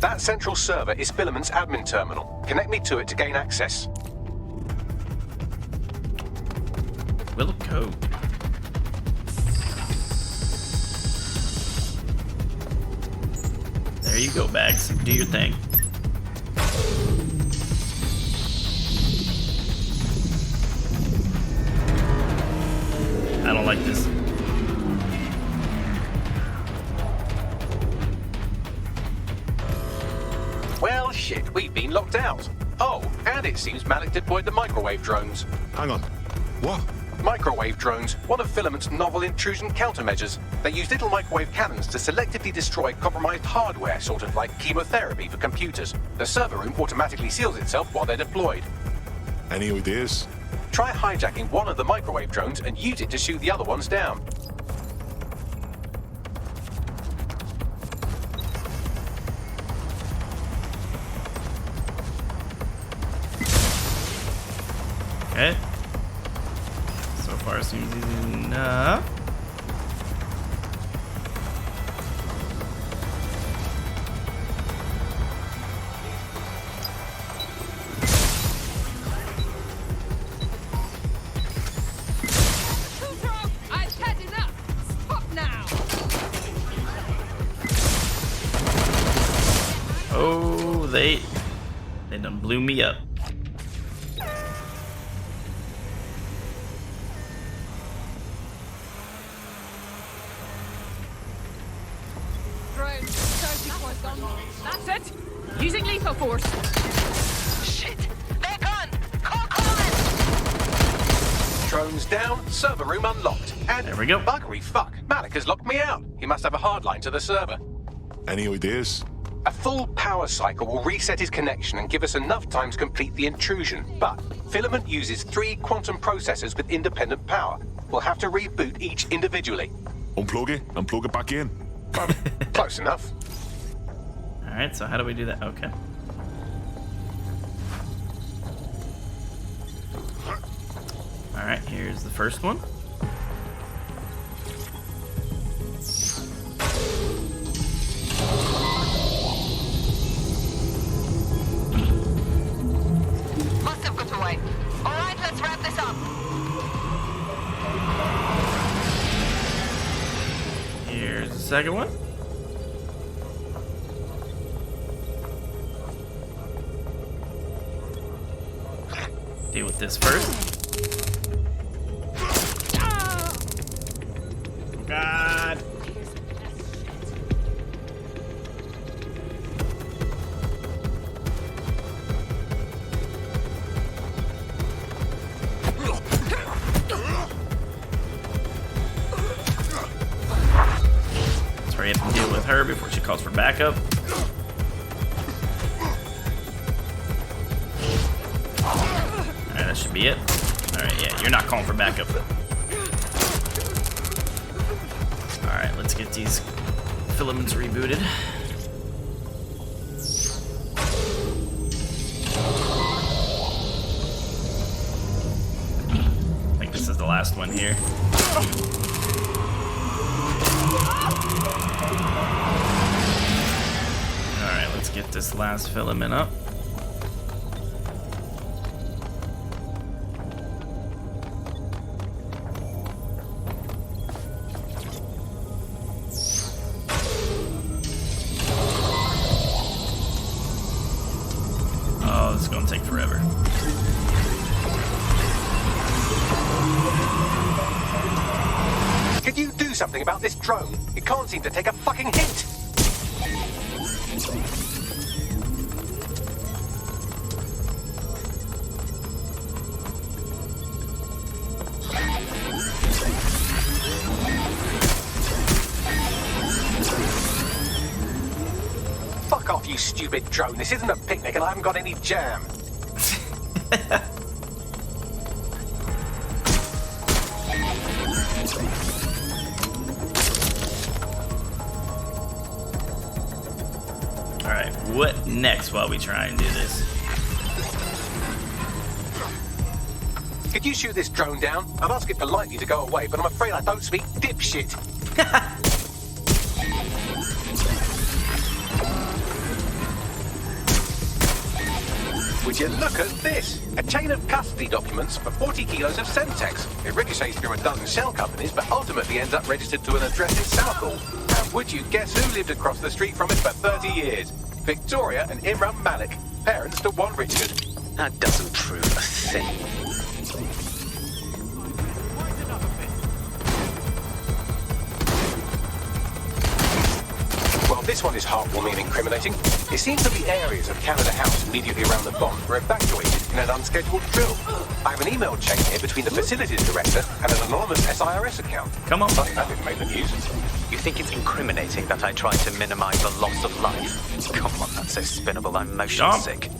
That central server is Filament's admin terminal. Connect me to it to gain access. Will code. There you go, Bags. Do your thing. I don't like this. Well, shit, we've been locked out. Oh, and it seems Malik deployed the microwave drones. Hang on. What? Microwave drones, one of Filament's novel intrusion countermeasures. They use little microwave cannons to selectively destroy compromised hardware, sort of like chemotherapy for computers. The server room automatically seals itself while they're deployed. Any ideas? Try hijacking one of the microwave drones and use it to shoot the other ones down. Okay. So far seems easy enough. I've had enough! Stop now! Oh, they done blew me up. Drone, 30 points gone. That's it! Using lethal force. Shit! They're gone! Call Coleman! Drones down, server room unlocked. And there we go. Buggery fuck, Malik has locked me out. He must have a hard line to the server. Any ideas? A full power cycle will reset his connection and give us enough time to complete the intrusion. But Filament uses 3 quantum processors with independent power. We'll have to reboot each individually. Unplug it and plug it back in. Close enough. Alright, so how do we do that? Okay. Alright, here's the first one. second one? Deal with this first. God. Let's hurry up and deal with her before she calls for backup. Alright, that should be it. Alright, yeah, you're not calling for backup. Alright, let's get these filaments rebooted. I think this is the last one here. Alright, let's get this last filament up. It's gonna take forever. Could you do something about this drone? It can't seem to take a fucking hit. Fuck off, you stupid drone. This isn't a picnic and I haven't got any jam. Alright, what next while we try and do this? Could you shoot this drone down? I've asked it politely to go away, but I'm afraid I don't speak dipshit. Would you look at this? A chain of custody documents for 40 kilos of Semtex. It ricochets through a dozen shell companies, but ultimately ends up registered to an address in Southall. And would you guess who lived across the street from it for 30 years? Victoria and Imran Malik, parents to one Richard. That doesn't prove a thing. Well, this one is heartwarming and incriminating. It seems that the areas of Canada House immediately around the bomb were evacuated in an unscheduled drill. I have an email chain here between the facilities director and an anonymous S.I.R.S. account. Come on. Funny that didn't make the news. You think it's incriminating that I tried to minimize the loss of life? Come on, that's so spinnable, I'm motion sick.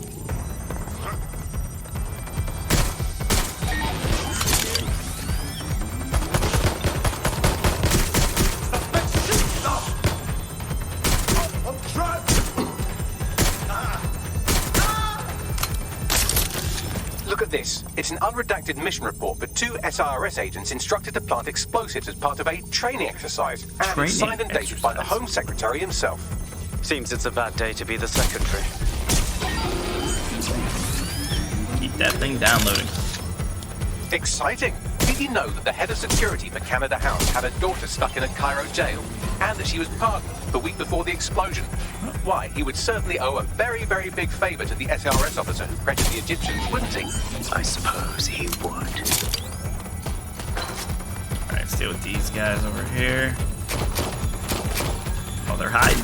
Look at this. It's an unredacted mission report for 2 S.I.R.S. agents instructed to plant explosives as part of a training exercise. And it's signed and dated by the Home Secretary himself. Seems it's a bad day to be the secretary. Keep that thing downloading. Exciting! Did you know that the head of security for Canada House had a daughter stuck in a Cairo jail? And that she was pardoned the week before the explosion? Why, he would certainly owe a very, very big favor to the S.I.R.S. officer who pressured the Egyptians, wouldn't he? I suppose he would. Alright, let's deal with these guys over here. Oh, they're hiding.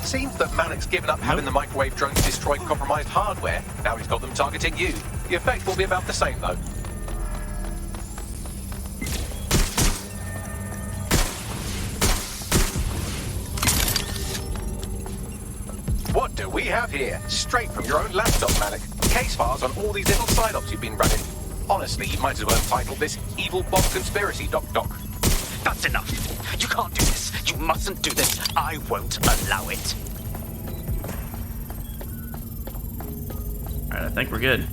Seems that Malik's given up having the microwave drones destroy compromised hardware. Now he's got them targeting you. The effect will be about the same, though. What do we have here? Straight from your own laptop, Malik. Case files on all these little side ops you've been running. Honestly, you might as well have titled this Evil Bomb Conspiracy, Doc. That's enough. You can't do this. You mustn't do this. I won't allow it. Alright, I think we're good.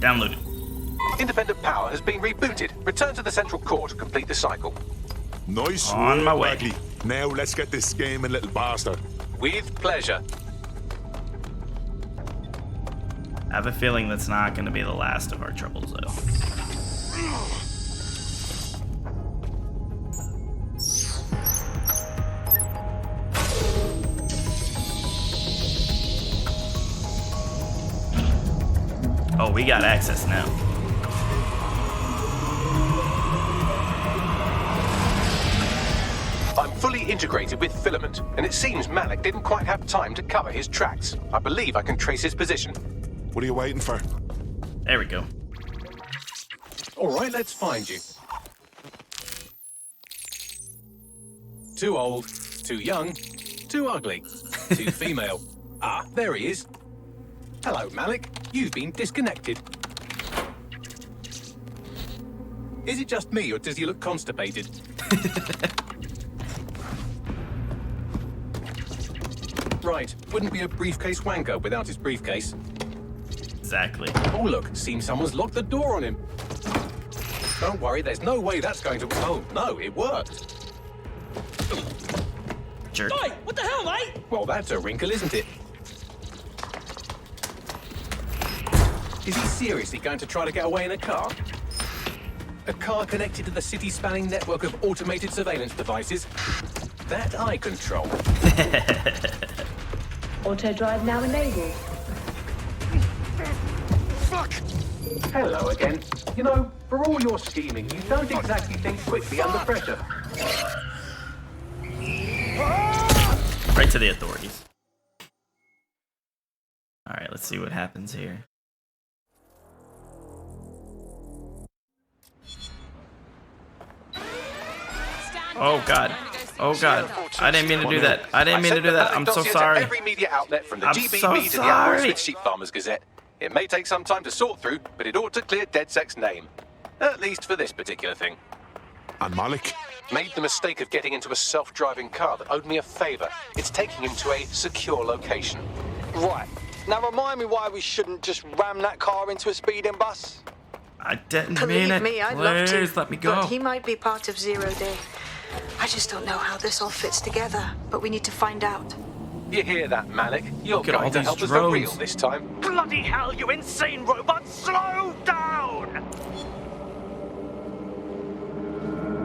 Downloaded. Independent power has been rebooted. Return to the central core to complete the cycle. Nice On work, my way. Bagley. Now let's get this scheming little bastard. With pleasure. I have a feeling that's not going to be the last of our troubles, though. Oh, we got access now. I'm fully integrated with Filament, and it seems Malik didn't quite have time to cover his tracks. I believe I can trace his position. What are you waiting for? There we go. All right, let's find you. Too old, too young, too ugly, too female. Ah, there he is. Hello, Malik. You've been disconnected. Is it just me, or does he look constipated? Right, wouldn't be a briefcase wanker without his briefcase. Exactly. Oh, look, seems someone's locked the door on him. Don't worry, there's no way that's going to... Oh, no, it worked. Jerk. Oi, what the hell, mate? Well, that's a wrinkle, isn't it? Is he seriously going to try to get away in a car? A car connected to the city-spanning network of automated surveillance devices? That I control. Auto drive now enabled. Fuck! Hello again. You know, for all your scheming, you don't exactly think quickly under pressure. Right to the authorities. Alright, let's see what happens here. Oh god. Oh god. I didn't mean to do that. I didn't mean to do that. I'm so sorry. Every media outlet from the I'm GBB so to the sorry. Amherst Sheep Farmers Gazette. It may take some time to sort through, but it ought to clear DedSec's name. At least for this particular thing. And Malik? Made the mistake of getting into a self-driving car that owed me a favor. It's taking him to a secure location. Right. Now remind me why we shouldn't just ram that car into a speeding bus. I didn't Believe mean it. me, I'd love to. Please let me go. But he might be part of Zero Day. I just don't know how this all fits together, but we need to find out. You hear that, Malik? You're Look at all going to these help us for drones. real this time. Bloody hell, you insane robot! Slow down!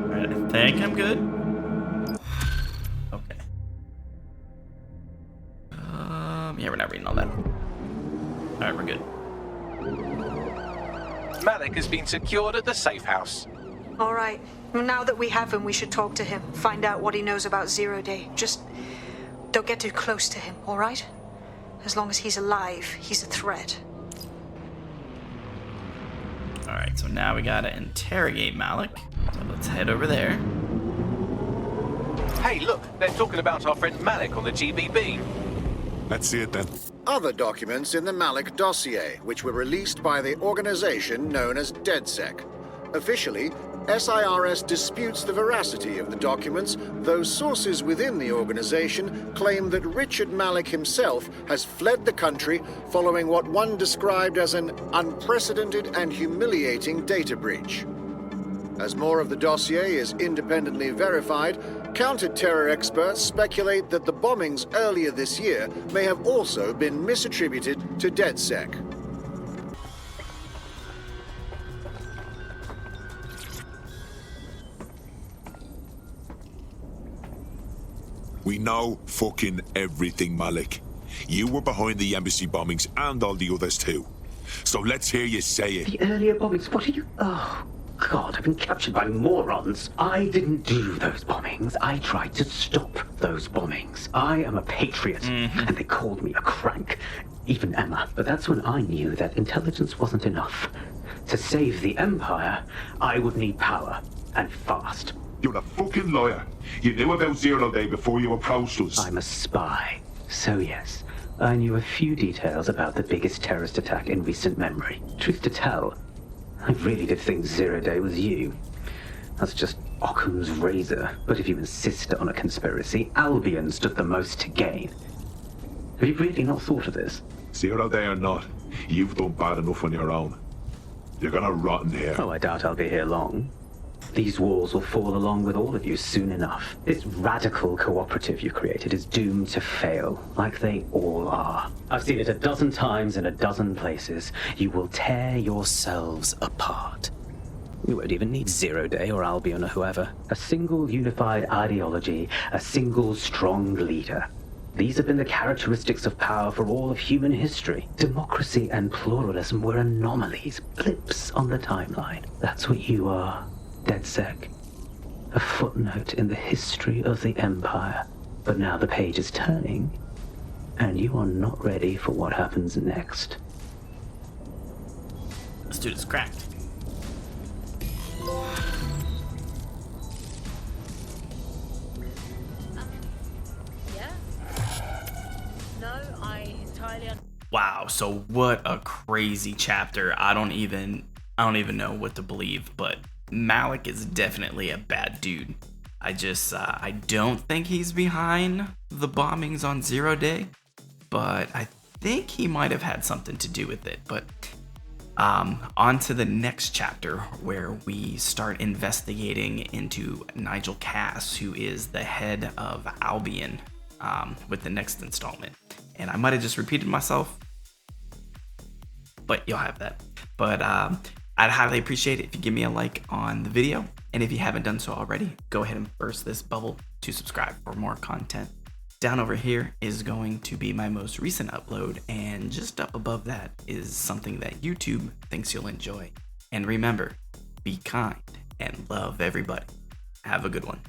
Alright, I think I'm good. Okay. Yeah, we're not reading all that. Alright, we're good. Malik has been secured at the safe house. All right. Now that we have him, we should talk to him. Find out what he knows about Zero Day. Just don't get too close to him, all right? As long as he's alive, he's a threat. Alright, so now we gotta interrogate Malik. So let's head over there. Hey, look, they're talking about our friend Malik on the GBB. Let's see it then. Other documents in the Malik dossier, which were released by the organization known as DedSec. Officially, S.I.R.S. disputes the veracity of the documents, though sources within the organization claim that Richard Malik himself has fled the country following what one described as an unprecedented and humiliating data breach. As more of the dossier is independently verified, counter-terror experts speculate that the bombings earlier this year may have also been misattributed to DedSec. We know fucking everything, Malik. You were behind the embassy bombings and all the others too. So let's hear you say it. The earlier bombings, what are you... Oh, God, I've been captured by morons. I didn't do those bombings. I tried to stop those bombings. I am a patriot, and they called me a crank. Even Emma. But that's when I knew that intelligence wasn't enough. To save the Empire, I would need power, and fast. You're a fucking liar. You knew about Zero Day before you approached us. I'm a spy. So yes, I knew a few details about the biggest terrorist attack in recent memory. Truth to tell, I really did think Zero Day was you. That's just Occam's razor. But if you insist on a conspiracy, Albion stood the most to gain. Have you really not thought of this? Zero Day or not, you've done bad enough on your own. You're gonna rot in here. Oh, I doubt I'll be here long. These walls will fall along with all of you soon enough. This radical cooperative you created is doomed to fail, like they all are. I've seen it a dozen times in a dozen places. You will tear yourselves apart. You won't even need Zero Day or Albion or whoever. A single unified ideology, a single strong leader. These have been the characteristics of power for all of human history. Democracy and pluralism were anomalies, blips on the timeline. That's what you are, DedSec. A footnote in the history of the Empire. But now the page is turning, and you are not ready for what happens next. This dude is cracked. Wow, so what a crazy chapter. I don't even know what to believe, but Malik is definitely a bad dude. I don't think he's behind the bombings on Zero Day, but I think he might have had something to do with it. But on to the next chapter, where we start investigating into Nigel Cass, who is the head of Albion, with the next installment. And I might have just repeated myself, but you'll have that. But I'd highly appreciate it if you give me a like on the video. And if you haven't done so already, go ahead and burst this bubble to subscribe for more content. Down over here is going to be my most recent upload, and just up above that is something that YouTube thinks you'll enjoy. And remember, be kind and love everybody. Have a good one.